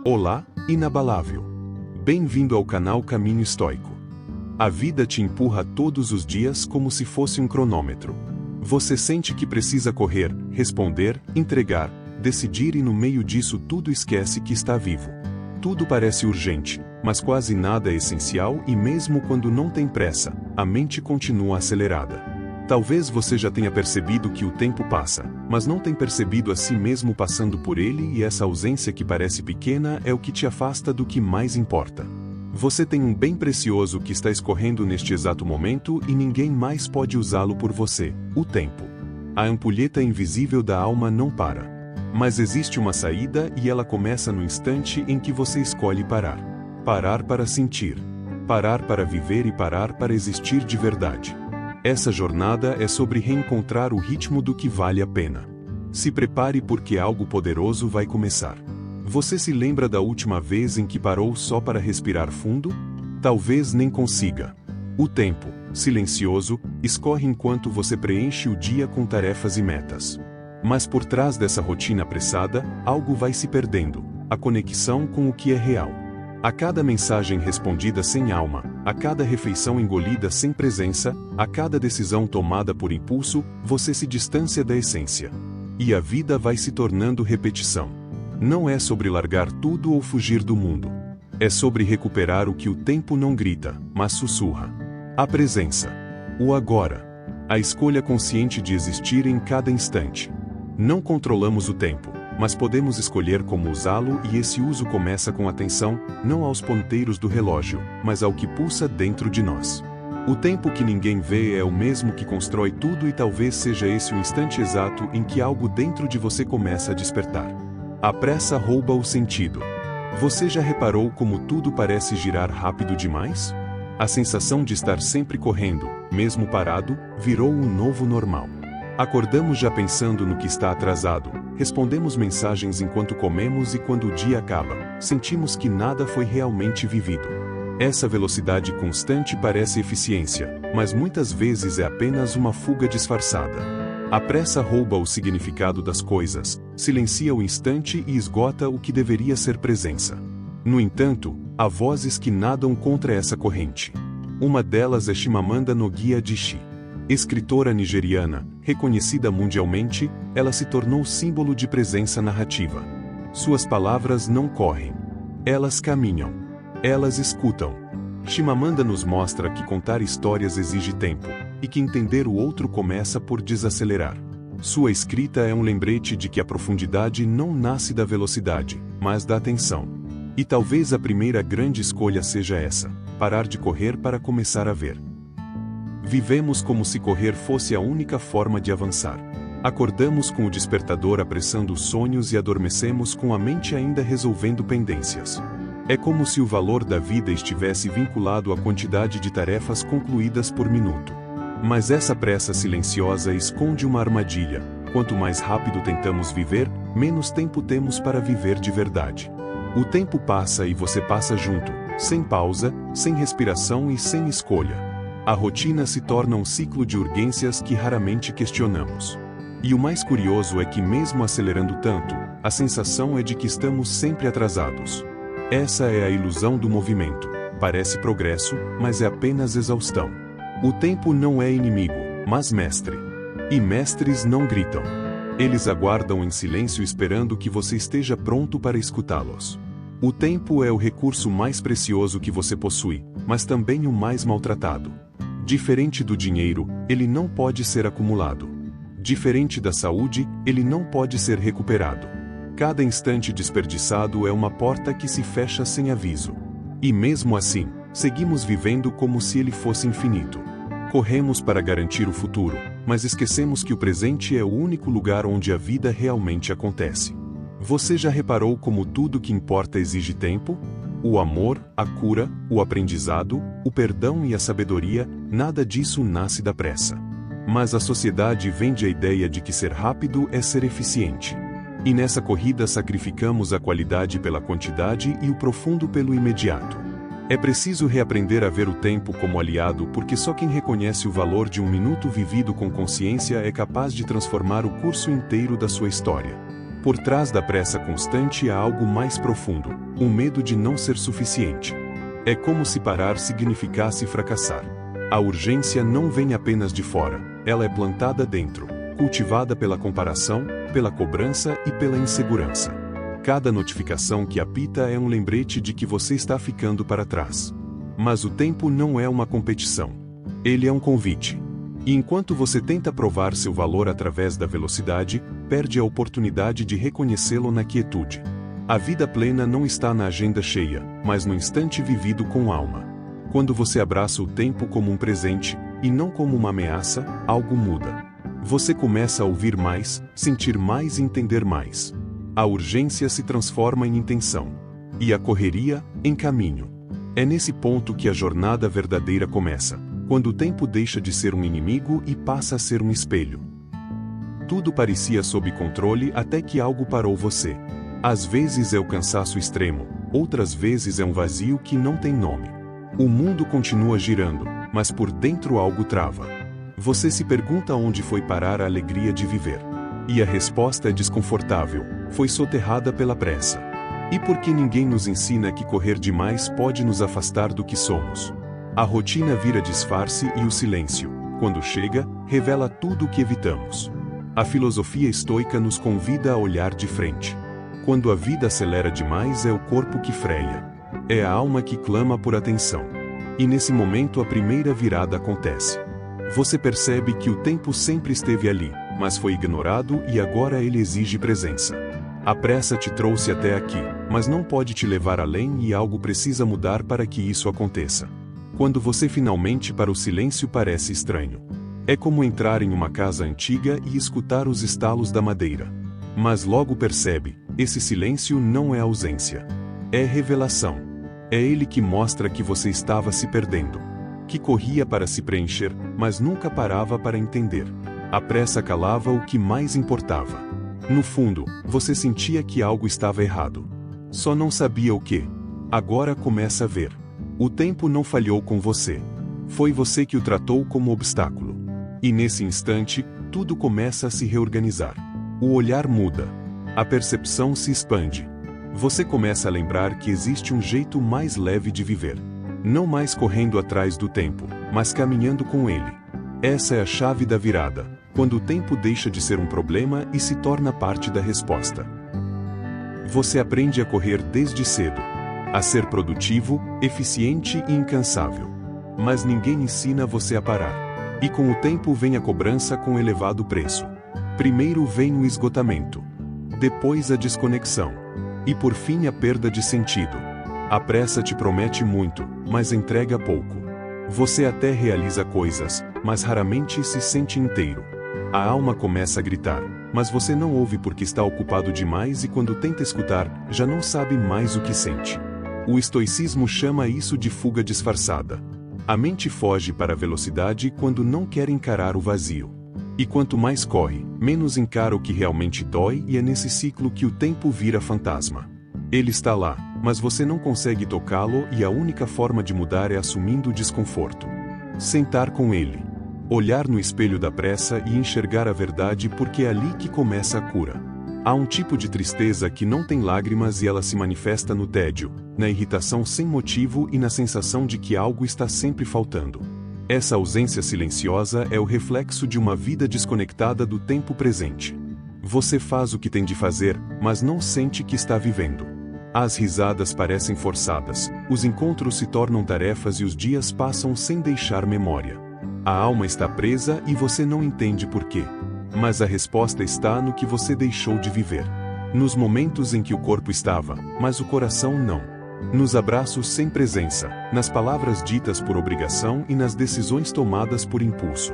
Olá, inabalável. Bem-vindo ao canal Caminho Estoico. A vida te empurra todos os dias como se fosse um cronômetro. Você sente que precisa correr, responder, entregar, decidir e no meio disso tudo esquece que está vivo. Tudo parece urgente, mas quase nada é essencial e mesmo quando não tem pressa, a mente continua acelerada. Talvez você já tenha percebido que o tempo passa, mas não tem percebido a si mesmo passando por ele e essa ausência que parece pequena é o que te afasta do que mais importa. Você tem um bem precioso que está escorrendo neste exato momento e ninguém mais pode usá-lo por você, o tempo. A ampulheta invisível da alma não para. Mas existe uma saída e ela começa no instante em que você escolhe parar. Parar para sentir. Parar para viver e parar para existir de verdade. Essa jornada é sobre reencontrar o ritmo do que vale a pena. Se prepare porque algo poderoso vai começar. Você se lembra da última vez em que parou só para respirar fundo? Talvez nem consiga. O tempo, silencioso, escorre enquanto você preenche o dia com tarefas e metas. Mas por trás dessa rotina apressada, algo vai se perdendo, a conexão com o que é real. A cada mensagem respondida sem alma, a cada refeição engolida sem presença, a cada decisão tomada por impulso, você se distancia da essência. E a vida vai se tornando repetição. Não é sobre largar tudo ou fugir do mundo. É sobre recuperar o que o tempo não grita, mas sussurra. A presença. O agora. A escolha consciente de existir em cada instante. Não controlamos o tempo, mas podemos escolher como usá-lo e esse uso começa com atenção, não aos ponteiros do relógio, mas ao que pulsa dentro de nós. O tempo que ninguém vê é o mesmo que constrói tudo e talvez seja esse o instante exato em que algo dentro de você começa a despertar. A pressa rouba o sentido. Você já reparou como tudo parece girar rápido demais? A sensação de estar sempre correndo, mesmo parado, virou o novo normal. Acordamos já pensando no que está atrasado, respondemos mensagens enquanto comemos e quando o dia acaba, sentimos que nada foi realmente vivido. Essa velocidade constante parece eficiência, mas muitas vezes é apenas uma fuga disfarçada. A pressa rouba o significado das coisas, silencia o instante e esgota o que deveria ser presença. No entanto, há vozes que nadam contra essa corrente. Uma delas é Chimamanda Ngozi Adichie. Escritora nigeriana, reconhecida mundialmente, ela se tornou símbolo de presença narrativa. Suas palavras não correm. Elas caminham. Elas escutam. Chimamanda nos mostra que contar histórias exige tempo, e que entender o outro começa por desacelerar. Sua escrita é um lembrete de que a profundidade não nasce da velocidade, mas da atenção. E talvez a primeira grande escolha seja essa: parar de correr para começar a ver. Vivemos como se correr fosse a única forma de avançar. Acordamos com o despertador apressando os sonhos e adormecemos com a mente ainda resolvendo pendências. É como se o valor da vida estivesse vinculado à quantidade de tarefas concluídas por minuto. Mas essa pressa silenciosa esconde uma armadilha. Quanto mais rápido tentamos viver, menos tempo temos para viver de verdade. O tempo passa e você passa junto, sem pausa, sem respiração e sem escolha. A rotina se torna um ciclo de urgências que raramente questionamos. E o mais curioso é que mesmo acelerando tanto, a sensação é de que estamos sempre atrasados. Essa é a ilusão do movimento. Parece progresso, mas é apenas exaustão. O tempo não é inimigo, mas mestre. E mestres não gritam. Eles aguardam em silêncio esperando que você esteja pronto para escutá-los. O tempo é o recurso mais precioso que você possui, mas também o mais maltratado. Diferente do dinheiro, ele não pode ser acumulado. Diferente da saúde, ele não pode ser recuperado. Cada instante desperdiçado é uma porta que se fecha sem aviso. E mesmo assim, seguimos vivendo como se ele fosse infinito. Corremos para garantir o futuro, mas esquecemos que o presente é o único lugar onde a vida realmente acontece. Você já reparou como tudo que importa exige tempo? O amor, a cura, o aprendizado, o perdão e a sabedoria, nada disso nasce da pressa. Mas a sociedade vende a ideia de que ser rápido é ser eficiente. E nessa corrida sacrificamos a qualidade pela quantidade e o profundo pelo imediato. É preciso reaprender a ver o tempo como aliado porque só quem reconhece o valor de um minuto vivido com consciência é capaz de transformar o curso inteiro da sua história. Por trás da pressa constante há algo mais profundo, o medo de não ser suficiente. É como se parar significasse fracassar. A urgência não vem apenas de fora, ela é plantada dentro, cultivada pela comparação, pela cobrança e pela insegurança. Cada notificação que apita é um lembrete de que você está ficando para trás. Mas o tempo não é uma competição. Ele é um convite. E enquanto você tenta provar seu valor através da velocidade, perde a oportunidade de reconhecê-lo na quietude. A vida plena não está na agenda cheia, mas no instante vivido com alma. Quando você abraça o tempo como um presente, e não como uma ameaça, algo muda. Você começa a ouvir mais, sentir mais e entender mais. A urgência se transforma em intenção. E a correria, em caminho. É nesse ponto que a jornada verdadeira começa, quando o tempo deixa de ser um inimigo e passa a ser um espelho. Tudo parecia sob controle até que algo parou você. Às vezes é o cansaço extremo, outras vezes é um vazio que não tem nome. O mundo continua girando, mas por dentro algo trava. Você se pergunta onde foi parar a alegria de viver. E a resposta é desconfortável, foi soterrada pela pressa. E porque ninguém nos ensina que correr demais pode nos afastar do que somos. A rotina vira disfarce e o silêncio, quando chega, revela tudo o que evitamos. A filosofia estoica nos convida a olhar de frente. Quando a vida acelera demais é o corpo que freia. É a alma que clama por atenção. E nesse momento a primeira virada acontece. Você percebe que o tempo sempre esteve ali, mas foi ignorado e agora ele exige presença. A pressa te trouxe até aqui, mas não pode te levar além e algo precisa mudar para que isso aconteça. Quando você finalmente para o silêncio parece estranho. É como entrar em uma casa antiga e escutar os estalos da madeira. Mas logo percebe, esse silêncio não é ausência. É revelação. É ele que mostra que você estava se perdendo. Que corria para se preencher, mas nunca parava para entender. A pressa calava o que mais importava. No fundo, você sentia que algo estava errado. Só não sabia o que. Agora começa a ver. O tempo não falhou com você. Foi você que o tratou como obstáculo. E nesse instante, tudo começa a se reorganizar. O olhar muda. A percepção se expande. Você começa a lembrar que existe um jeito mais leve de viver. Não mais correndo atrás do tempo, mas caminhando com ele. Essa é a chave da virada, quando o tempo deixa de ser um problema e se torna parte da resposta. Você aprende a correr desde cedo. A ser produtivo, eficiente e incansável. Mas ninguém ensina você a parar. E com o tempo vem a cobrança com elevado preço. Primeiro vem o esgotamento. Depois a desconexão. E por fim a perda de sentido. A pressa te promete muito, mas entrega pouco. Você até realiza coisas, mas raramente se sente inteiro. A alma começa a gritar, mas você não ouve porque está ocupado demais e quando tenta escutar, já não sabe mais o que sente. O estoicismo chama isso de fuga disfarçada. A mente foge para a velocidade quando não quer encarar o vazio. E quanto mais corre, menos encara o que realmente dói e é nesse ciclo que o tempo vira fantasma. Ele está lá, mas você não consegue tocá-lo e a única forma de mudar é assumindo o desconforto. Sentar com ele. Olhar no espelho da pressa e enxergar a verdade porque é ali que começa a cura. Há um tipo de tristeza que não tem lágrimas e ela se manifesta no tédio, na irritação sem motivo e na sensação de que algo está sempre faltando. Essa ausência silenciosa é o reflexo de uma vida desconectada do tempo presente. Você faz o que tem de fazer, mas não sente que está vivendo. As risadas parecem forçadas, os encontros se tornam tarefas e os dias passam sem deixar memória. A alma está presa e você não entende por quê. Mas a resposta está no que você deixou de viver. Nos momentos em que o corpo estava, mas o coração não. Nos abraços sem presença, nas palavras ditas por obrigação e nas decisões tomadas por impulso.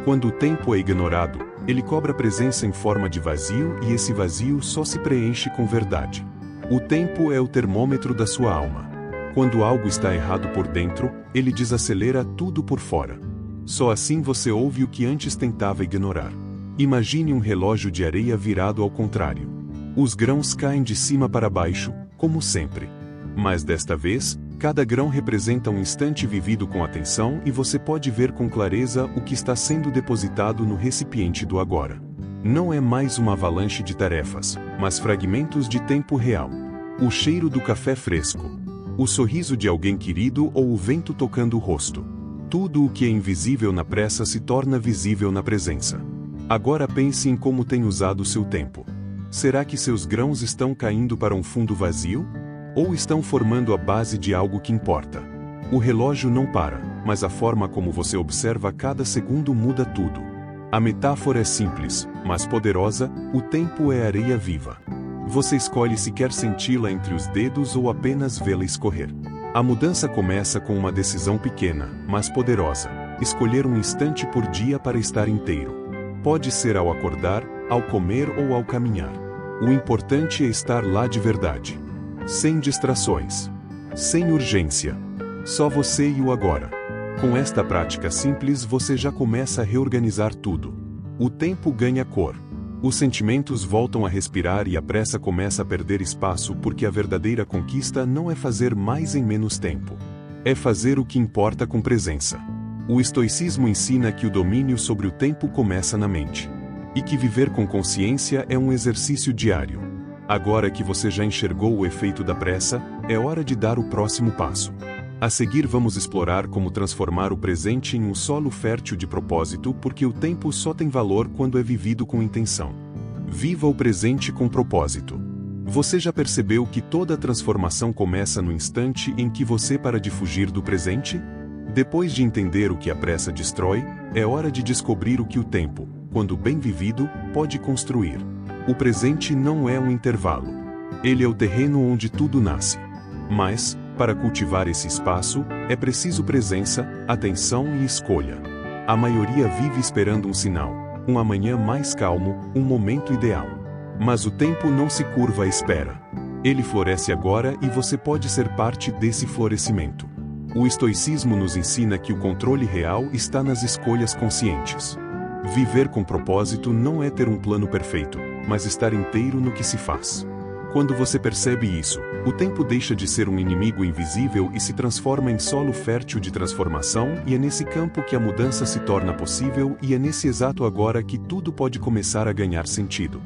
Quando o tempo é ignorado, ele cobra presença em forma de vazio e esse vazio só se preenche com verdade. O tempo é o termômetro da sua alma. Quando algo está errado por dentro, ele desacelera tudo por fora. Só assim você ouve o que antes tentava ignorar. Imagine um relógio de areia virado ao contrário. Os grãos caem de cima para baixo, como sempre. Mas desta vez, cada grão representa um instante vivido com atenção e você pode ver com clareza o que está sendo depositado no recipiente do agora. Não é mais uma avalanche de tarefas, mas fragmentos de tempo real. O cheiro do café fresco, o sorriso de alguém querido ou o vento tocando o rosto. Tudo o que é invisível na pressa se torna visível na presença. Agora pense em como tem usado seu tempo. Será que seus grãos estão caindo para um fundo vazio? Ou estão formando a base de algo que importa? O relógio não para, mas a forma como você observa cada segundo muda tudo. A metáfora é simples, mas poderosa: o tempo é areia viva. Você escolhe se quer senti-la entre os dedos ou apenas vê-la escorrer. A mudança começa com uma decisão pequena, mas poderosa: escolher um instante por dia para estar inteiro. Pode ser ao acordar, ao comer ou ao caminhar. O importante é estar lá de verdade. Sem distrações. Sem urgência. Só você e o agora. Com esta prática simples você já começa a reorganizar tudo. O tempo ganha cor. Os sentimentos voltam a respirar e a pressa começa a perder espaço, porque a verdadeira conquista não é fazer mais em menos tempo. É fazer o que importa com presença. O estoicismo ensina que o domínio sobre o tempo começa na mente. E que viver com consciência é um exercício diário. Agora que você já enxergou o efeito da pressa, é hora de dar o próximo passo. A seguir vamos explorar como transformar o presente em um solo fértil de propósito, porque o tempo só tem valor quando é vivido com intenção. Viva o presente com propósito. Você já percebeu que toda transformação começa no instante em que você para de fugir do presente? Depois de entender o que a pressa destrói, é hora de descobrir o que o tempo, quando bem vivido, pode construir. O presente não é um intervalo. Ele é o terreno onde tudo nasce. Mas, para cultivar esse espaço, é preciso presença, atenção e escolha. A maioria vive esperando um sinal, um amanhã mais calmo, um momento ideal. Mas o tempo não se curva à espera. Ele floresce agora e você pode ser parte desse florescimento. O estoicismo nos ensina que o controle real está nas escolhas conscientes. Viver com propósito não é ter um plano perfeito, mas estar inteiro no que se faz. Quando você percebe isso, o tempo deixa de ser um inimigo invisível e se transforma em solo fértil de transformação, e é nesse campo que a mudança se torna possível, e é nesse exato agora que tudo pode começar a ganhar sentido.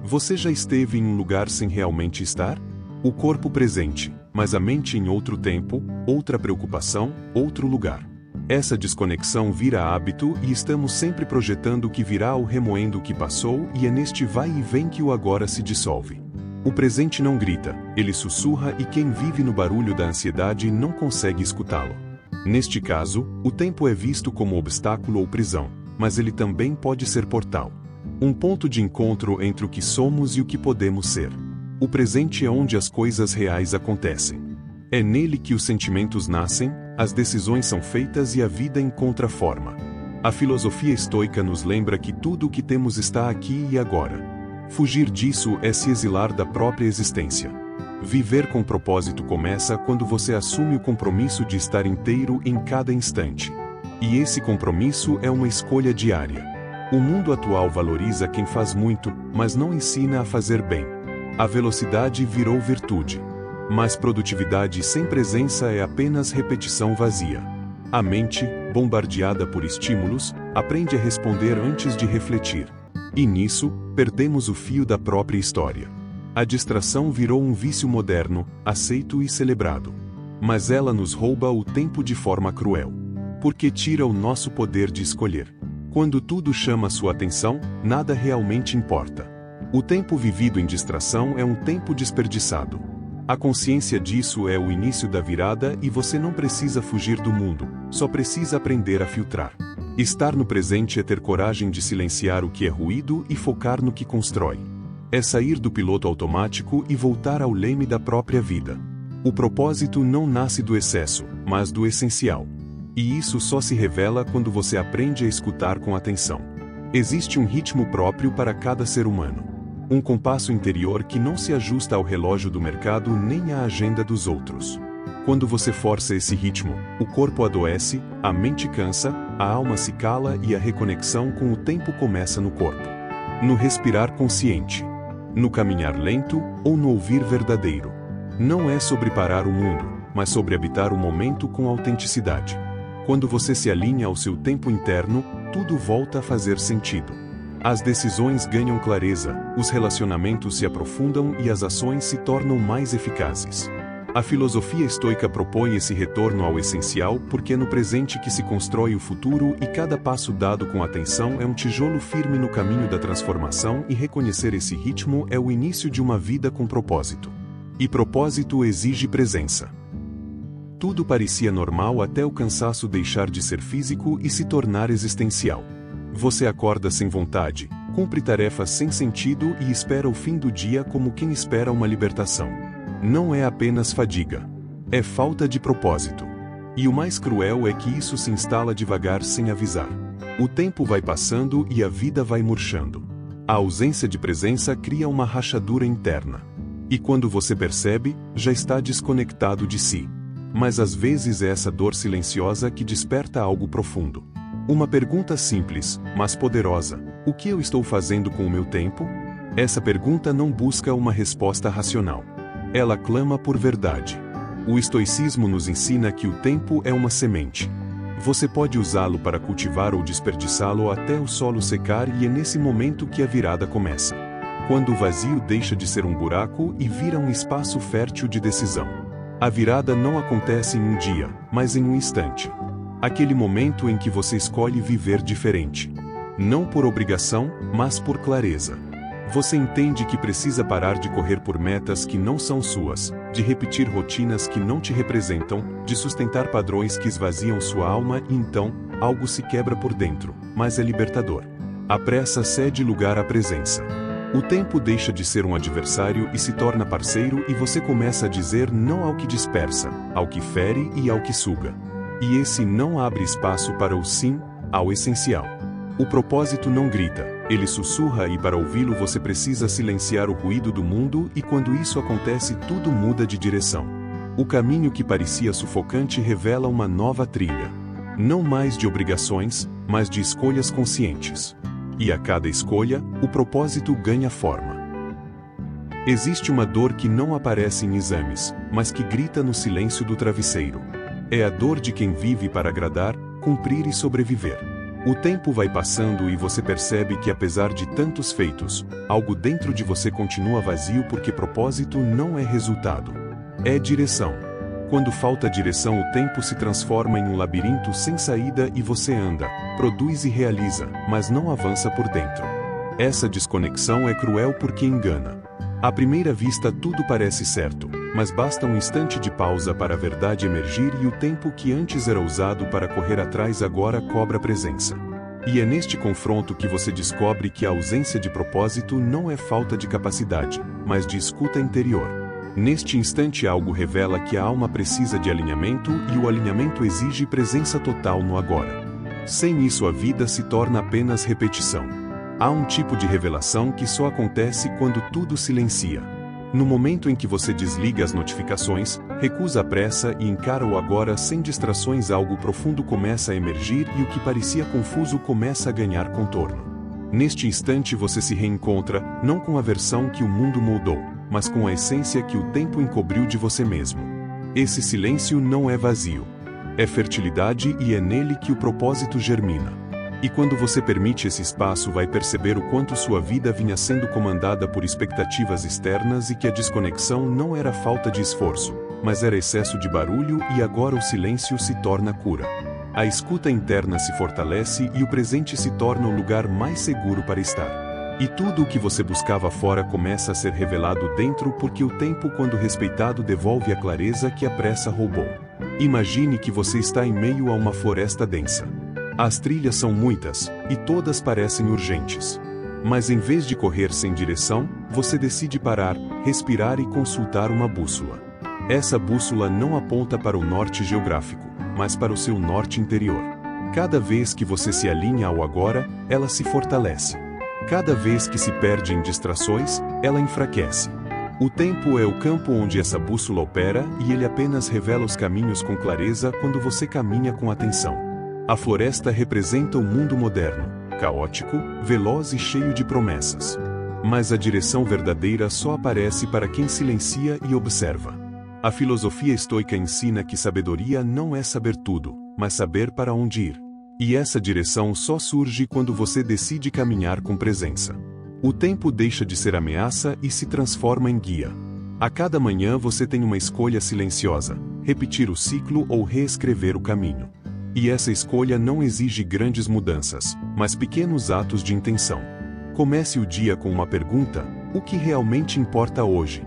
Você já esteve em um lugar sem realmente estar? O corpo presente, mas a mente em outro tempo, outra preocupação, outro lugar. Essa desconexão vira hábito e estamos sempre projetando o que virá ou remoendo o que passou, e é neste vai e vem que o agora se dissolve. O presente não grita, ele sussurra, e quem vive no barulho da ansiedade não consegue escutá-lo. Neste caso, o tempo é visto como obstáculo ou prisão, mas ele também pode ser portal. Um ponto de encontro entre o que somos e o que podemos ser. O presente é onde as coisas reais acontecem. É nele que os sentimentos nascem, as decisões são feitas e a vida encontra forma. A filosofia estoica nos lembra que tudo o que temos está aqui e agora. Fugir disso é se exilar da própria existência. Viver com propósito começa quando você assume o compromisso de estar inteiro em cada instante. E esse compromisso é uma escolha diária. O mundo atual valoriza quem faz muito, mas não ensina a fazer bem. A velocidade virou virtude. Mas produtividade sem presença é apenas repetição vazia. A mente, bombardeada por estímulos, aprende a responder antes de refletir. E nisso, perdemos o fio da própria história. A distração virou um vício moderno, aceito e celebrado. Mas ela nos rouba o tempo de forma cruel. Porque tira o nosso poder de escolher. Quando tudo chama sua atenção, nada realmente importa. O tempo vivido em distração é um tempo desperdiçado. A consciência disso é o início da virada, e você não precisa fugir do mundo, só precisa aprender a filtrar. Estar no presente é ter coragem de silenciar o que é ruído e focar no que constrói. É sair do piloto automático e voltar ao leme da própria vida. O propósito não nasce do excesso, mas do essencial. E isso só se revela quando você aprende a escutar com atenção. Existe um ritmo próprio para cada ser humano. Um compasso interior que não se ajusta ao relógio do mercado nem à agenda dos outros. Quando você força esse ritmo, o corpo adoece, a mente cansa, a alma se cala e a reconexão com o tempo começa no corpo. No respirar consciente. No caminhar lento ou no ouvir verdadeiro. Não é sobre parar o mundo, mas sobre habitar o momento com autenticidade. Quando você se alinha ao seu tempo interno, tudo volta a fazer sentido. As decisões ganham clareza, os relacionamentos se aprofundam e as ações se tornam mais eficazes. A filosofia estoica propõe esse retorno ao essencial porque é no presente que se constrói o futuro e cada passo dado com atenção é um tijolo firme no caminho da transformação e reconhecer esse ritmo é o início de uma vida com propósito. E propósito exige presença. Tudo parecia normal até o cansaço deixar de ser físico e se tornar existencial. Você acorda sem vontade, cumpre tarefas sem sentido e espera o fim do dia como quem espera uma libertação. Não é apenas fadiga. É falta de propósito. E o mais cruel é que isso se instala devagar sem avisar. O tempo vai passando e a vida vai murchando. A ausência de presença cria uma rachadura interna. E quando você percebe, já está desconectado de si. Mas às vezes é essa dor silenciosa que desperta algo profundo. Uma pergunta simples, mas poderosa: o que eu estou fazendo com o meu tempo? Essa pergunta não busca uma resposta racional. Ela clama por verdade. O estoicismo nos ensina que o tempo é uma semente. Você pode usá-lo para cultivar ou desperdiçá-lo até o solo secar e é nesse momento que a virada começa. Quando o vazio deixa de ser um buraco e vira um espaço fértil de decisão. A virada não acontece em um dia, mas em um instante. Aquele momento em que você escolhe viver diferente. Não por obrigação, mas por clareza. Você entende que precisa parar de correr por metas que não são suas, de repetir rotinas que não te representam, de sustentar padrões que esvaziam sua alma e então, algo se quebra por dentro, mas é libertador. A pressa cede lugar à presença. O tempo deixa de ser um adversário e se torna parceiro e você começa a dizer não ao que dispersa, ao que fere e ao que suga. E esse não abre espaço para o sim, ao essencial. O propósito não grita, ele sussurra e para ouvi-lo você precisa silenciar o ruído do mundo e quando isso acontece tudo muda de direção. O caminho que parecia sufocante revela uma nova trilha. Não mais de obrigações, mas de escolhas conscientes. E a cada escolha, o propósito ganha forma. Existe uma dor que não aparece em exames, mas que grita no silêncio do travesseiro. É a dor de quem vive para agradar, cumprir e sobreviver. O tempo vai passando e você percebe que apesar de tantos feitos, algo dentro de você continua vazio porque propósito não é resultado. É direção. Quando falta direção o tempo se transforma em um labirinto sem saída e você anda, produz e realiza, mas não avança por dentro. Essa desconexão é cruel porque engana. À primeira vista tudo parece certo, mas basta um instante de pausa para a verdade emergir e o tempo que antes era usado para correr atrás agora cobra presença. E é neste confronto que você descobre que a ausência de propósito não é falta de capacidade, mas de escuta interior. Neste instante algo revela que a alma precisa de alinhamento e o alinhamento exige presença total no agora. Sem isso a vida se torna apenas repetição. Há um tipo de revelação que só acontece quando tudo silencia. No momento em que você desliga as notificações, recusa a pressa e encara o agora sem distrações, algo profundo começa a emergir e o que parecia confuso começa a ganhar contorno. Neste instante você se reencontra, não com a versão que o mundo moldou, mas com a essência que o tempo encobriu de você mesmo. Esse silêncio não é vazio. É fertilidade e é nele que o propósito germina. E quando você permite esse espaço vai perceber o quanto sua vida vinha sendo comandada por expectativas externas e que a desconexão não era falta de esforço, mas era excesso de barulho e agora o silêncio se torna cura. A escuta interna se fortalece e o presente se torna o lugar mais seguro para estar. E tudo o que você buscava fora começa a ser revelado dentro porque o tempo quando respeitado devolve a clareza que a pressa roubou. Imagine que você está em meio a uma floresta densa. As trilhas são muitas, e todas parecem urgentes. Mas em vez de correr sem direção, você decide parar, respirar e consultar uma bússola. Essa bússola não aponta para o norte geográfico, mas para o seu norte interior. Cada vez que você se alinha ao agora, ela se fortalece. Cada vez que se perde em distrações, ela enfraquece. O tempo é o campo onde essa bússola opera e ele apenas revela os caminhos com clareza quando você caminha com atenção. A floresta representa o mundo moderno, caótico, veloz e cheio de promessas. Mas a direção verdadeira só aparece para quem silencia e observa. A filosofia estoica ensina que sabedoria não é saber tudo, mas saber para onde ir. E essa direção só surge quando você decide caminhar com presença. O tempo deixa de ser ameaça e se transforma em guia. A cada manhã você tem uma escolha silenciosa: repetir o ciclo ou reescrever o caminho. E essa escolha não exige grandes mudanças, mas pequenos atos de intenção. Comece o dia com uma pergunta: o que realmente importa hoje?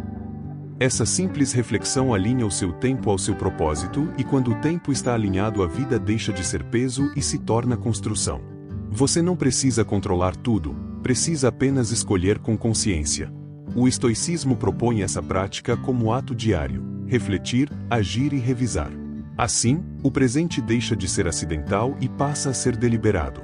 Essa simples reflexão alinha o seu tempo ao seu propósito, e quando o tempo está alinhado, a vida deixa de ser peso e se torna construção. Você não precisa controlar tudo, precisa apenas escolher com consciência. O estoicismo propõe essa prática como ato diário: refletir, agir e revisar. Assim, o presente deixa de ser acidental e passa a ser deliberado.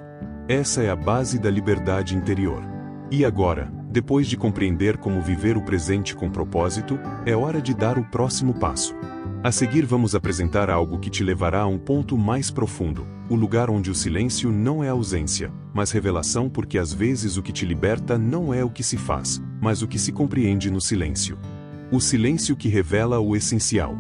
Essa é a base da liberdade interior. E agora, depois de compreender como viver o presente com propósito, é hora de dar o próximo passo. A seguir vamos apresentar algo que te levará a um ponto mais profundo, o lugar onde o silêncio não é ausência, mas revelação, porque às vezes o que te liberta não é o que se faz, mas o que se compreende no silêncio. O silêncio que revela o essencial.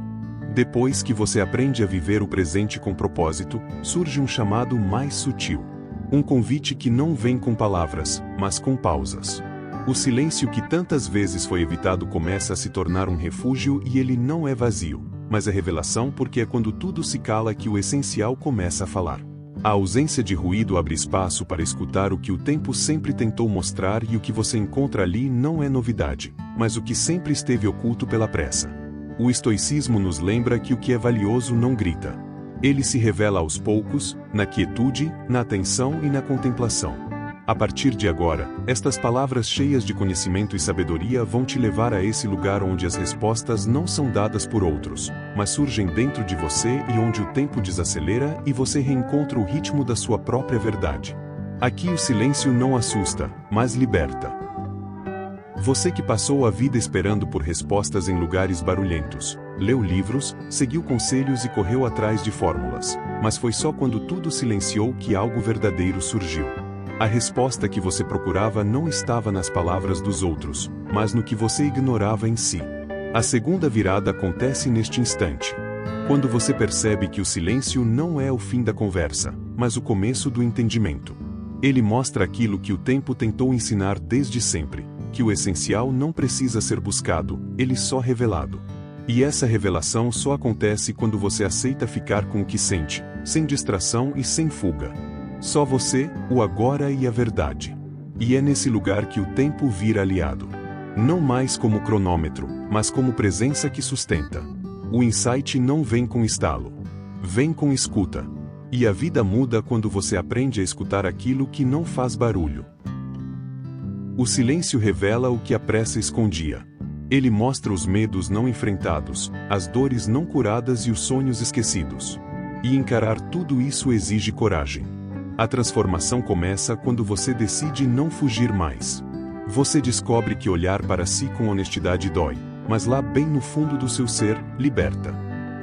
Depois que você aprende a viver o presente com propósito, surge um chamado mais sutil. Um convite que não vem com palavras, mas com pausas. O silêncio que tantas vezes foi evitado começa a se tornar um refúgio, e ele não é vazio, mas é revelação, porque é quando tudo se cala que o essencial começa a falar. A ausência de ruído abre espaço para escutar o que o tempo sempre tentou mostrar, e o que você encontra ali não é novidade, mas o que sempre esteve oculto pela pressa. O estoicismo nos lembra que o que é valioso não grita. Ele se revela aos poucos, na quietude, na atenção e na contemplação. A partir de agora, estas palavras cheias de conhecimento e sabedoria vão te levar a esse lugar onde as respostas não são dadas por outros, mas surgem dentro de você, e onde o tempo desacelera e você reencontra o ritmo da sua própria verdade. Aqui o silêncio não assusta, mas liberta. Você que passou a vida esperando por respostas em lugares barulhentos, leu livros, seguiu conselhos e correu atrás de fórmulas, mas foi só quando tudo silenciou que algo verdadeiro surgiu. A resposta que você procurava não estava nas palavras dos outros, mas no que você ignorava em si. A segunda virada acontece neste instante. Quando você percebe que o silêncio não é o fim da conversa, mas o começo do entendimento. Ele mostra aquilo que o tempo tentou ensinar desde sempre: que o essencial não precisa ser buscado, ele só revelado. E essa revelação só acontece quando você aceita ficar com o que sente, sem distração e sem fuga. Só você, o agora e a verdade. E é nesse lugar que o tempo vira aliado. Não mais como cronômetro, mas como presença que sustenta. O insight não vem com estalo. Vem com escuta. E a vida muda quando você aprende a escutar aquilo que não faz barulho. O silêncio revela o que a pressa escondia. Ele mostra os medos não enfrentados, as dores não curadas e os sonhos esquecidos. E encarar tudo isso exige coragem. A transformação começa quando você decide não fugir mais. Você descobre que olhar para si com honestidade dói, mas lá bem no fundo do seu ser, liberta.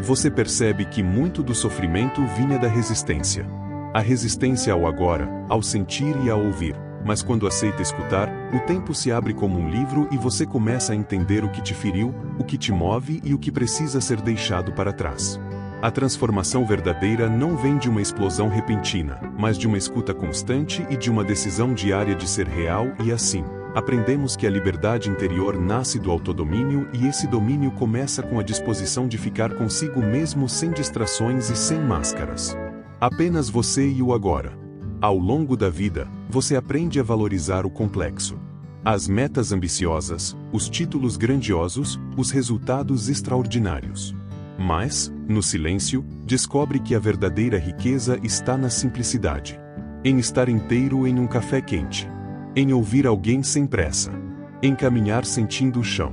Você percebe que muito do sofrimento vinha da resistência. A resistência ao agora, ao sentir e ao ouvir. Mas quando aceita escutar, o tempo se abre como um livro e você começa a entender o que te feriu, o que te move e o que precisa ser deixado para trás. A transformação verdadeira não vem de uma explosão repentina, mas de uma escuta constante e de uma decisão diária de ser real, e assim, aprendemos que a liberdade interior nasce do autodomínio, e esse domínio começa com a disposição de ficar consigo mesmo, sem distrações e sem máscaras. Apenas você e o agora. Ao longo da vida, você aprende a valorizar o complexo. As metas ambiciosas, os títulos grandiosos, os resultados extraordinários. Mas, no silêncio, descobre que a verdadeira riqueza está na simplicidade. Em estar inteiro em um café quente. Em ouvir alguém sem pressa. Em caminhar sentindo o chão.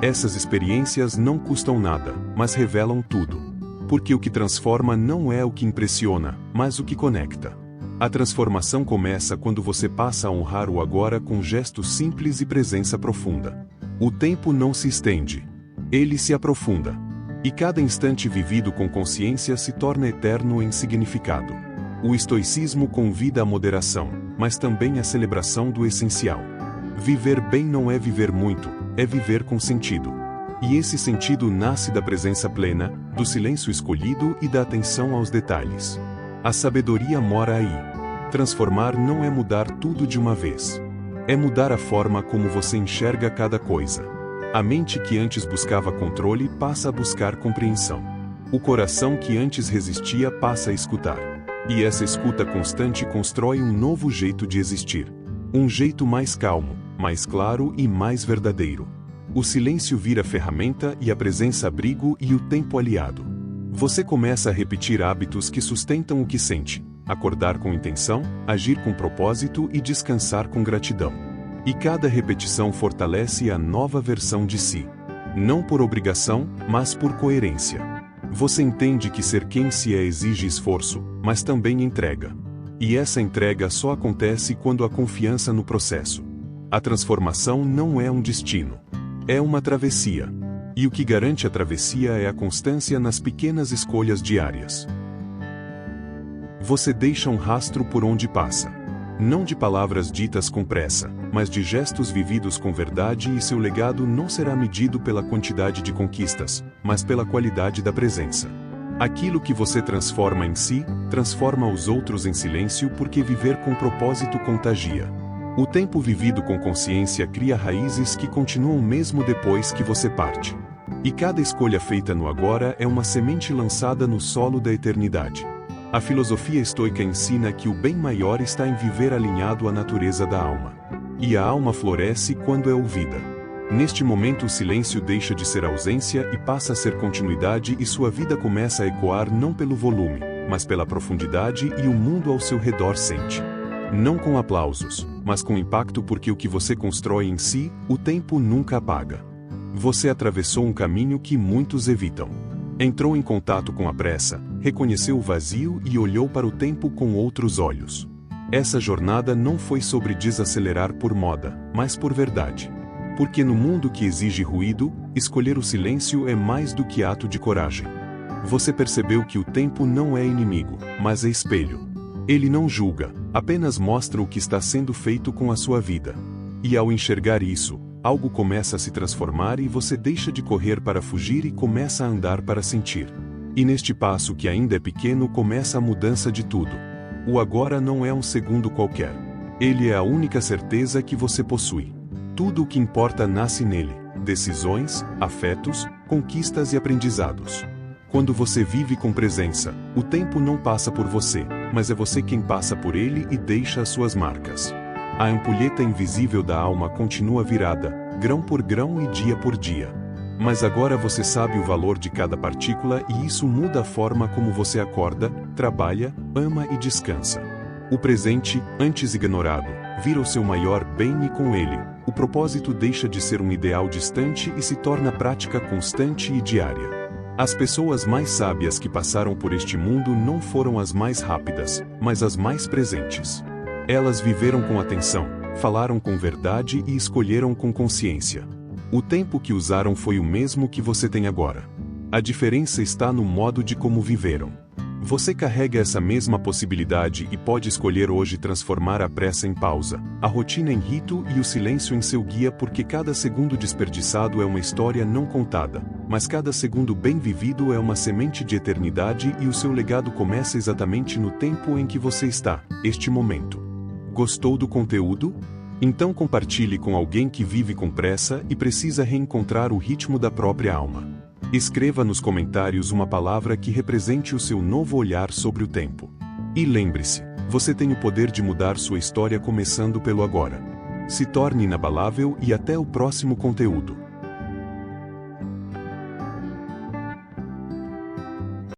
Essas experiências não custam nada, mas revelam tudo. Porque o que transforma não é o que impressiona, mas o que conecta. A transformação começa quando você passa a honrar o agora com gestos simples e presença profunda. O tempo não se estende. Ele se aprofunda. E cada instante vivido com consciência se torna eterno em significado. O estoicismo convida à moderação, mas também à celebração do essencial. Viver bem não é viver muito, é viver com sentido. E esse sentido nasce da presença plena, do silêncio escolhido e da atenção aos detalhes. A sabedoria mora aí. Transformar não é mudar tudo de uma vez. É mudar a forma como você enxerga cada coisa. A mente que antes buscava controle passa a buscar compreensão. O coração que antes resistia passa a escutar. E essa escuta constante constrói um novo jeito de existir. Um jeito mais calmo, mais claro e mais verdadeiro. O silêncio vira ferramenta e a presença abrigo e o tempo aliado. Você começa a repetir hábitos que sustentam o que sente. Acordar com intenção, agir com propósito e descansar com gratidão. E cada repetição fortalece a nova versão de si. Não por obrigação, mas por coerência. Você entende que ser quem se é exige esforço, mas também entrega. E essa entrega só acontece quando há confiança no processo. A transformação não é um destino. É uma travessia. E o que garante a travessia é a constância nas pequenas escolhas diárias. Você deixa um rastro por onde passa. Não de palavras ditas com pressa, mas de gestos vividos com verdade, e seu legado não será medido pela quantidade de conquistas, mas pela qualidade da presença. Aquilo que você transforma em si, transforma os outros em silêncio, porque viver com propósito contagia. O tempo vivido com consciência cria raízes que continuam mesmo depois que você parte. E cada escolha feita no agora é uma semente lançada no solo da eternidade. A filosofia estoica ensina que o bem maior está em viver alinhado à natureza da alma. E a alma floresce quando é ouvida. Neste momento o silêncio deixa de ser ausência e passa a ser continuidade, e sua vida começa a ecoar não pelo volume, mas pela profundidade, e o mundo ao seu redor sente. Não com aplausos, mas com impacto, porque o que você constrói em si, o tempo nunca apaga. Você atravessou um caminho que muitos evitam. Entrou em contato com a pressa, reconheceu o vazio e olhou para o tempo com outros olhos. Essa jornada não foi sobre desacelerar por moda, mas por verdade. Porque no mundo que exige ruído, escolher o silêncio é mais do que ato de coragem. Você percebeu que o tempo não é inimigo, mas é espelho. Ele não julga, apenas mostra o que está sendo feito com a sua vida. E ao enxergar isso, algo começa a se transformar, e você deixa de correr para fugir e começa a andar para sentir. E neste passo, que ainda é pequeno, começa a mudança de tudo. O agora não é um segundo qualquer. Ele é a única certeza que você possui. Tudo o que importa nasce nele: decisões, afetos, conquistas e aprendizados. Quando você vive com presença, o tempo não passa por você, mas é você quem passa por ele e deixa as suas marcas. A ampulheta invisível da alma continua virada, grão por grão e dia por dia. Mas agora você sabe o valor de cada partícula, e isso muda a forma como você acorda, trabalha, ama e descansa. O presente, antes ignorado, vira o seu maior bem, e com ele, o propósito deixa de ser um ideal distante e se torna prática constante e diária. As pessoas mais sábias que passaram por este mundo não foram as mais rápidas, mas as mais presentes. Elas viveram com atenção, falaram com verdade e escolheram com consciência. O tempo que usaram foi o mesmo que você tem agora. A diferença está no modo de como viveram. Você carrega essa mesma possibilidade e pode escolher hoje transformar a pressa em pausa, a rotina em rito e o silêncio em seu guia, porque cada segundo desperdiçado é uma história não contada, mas cada segundo bem vivido é uma semente de eternidade, e o seu legado começa exatamente no tempo em que você está, este momento. Gostou do conteúdo? Então compartilhe com alguém que vive com pressa e precisa reencontrar o ritmo da própria alma. Escreva nos comentários uma palavra que represente o seu novo olhar sobre o tempo. E lembre-se, você tem o poder de mudar sua história começando pelo agora. Se torne inabalável, e até o próximo conteúdo.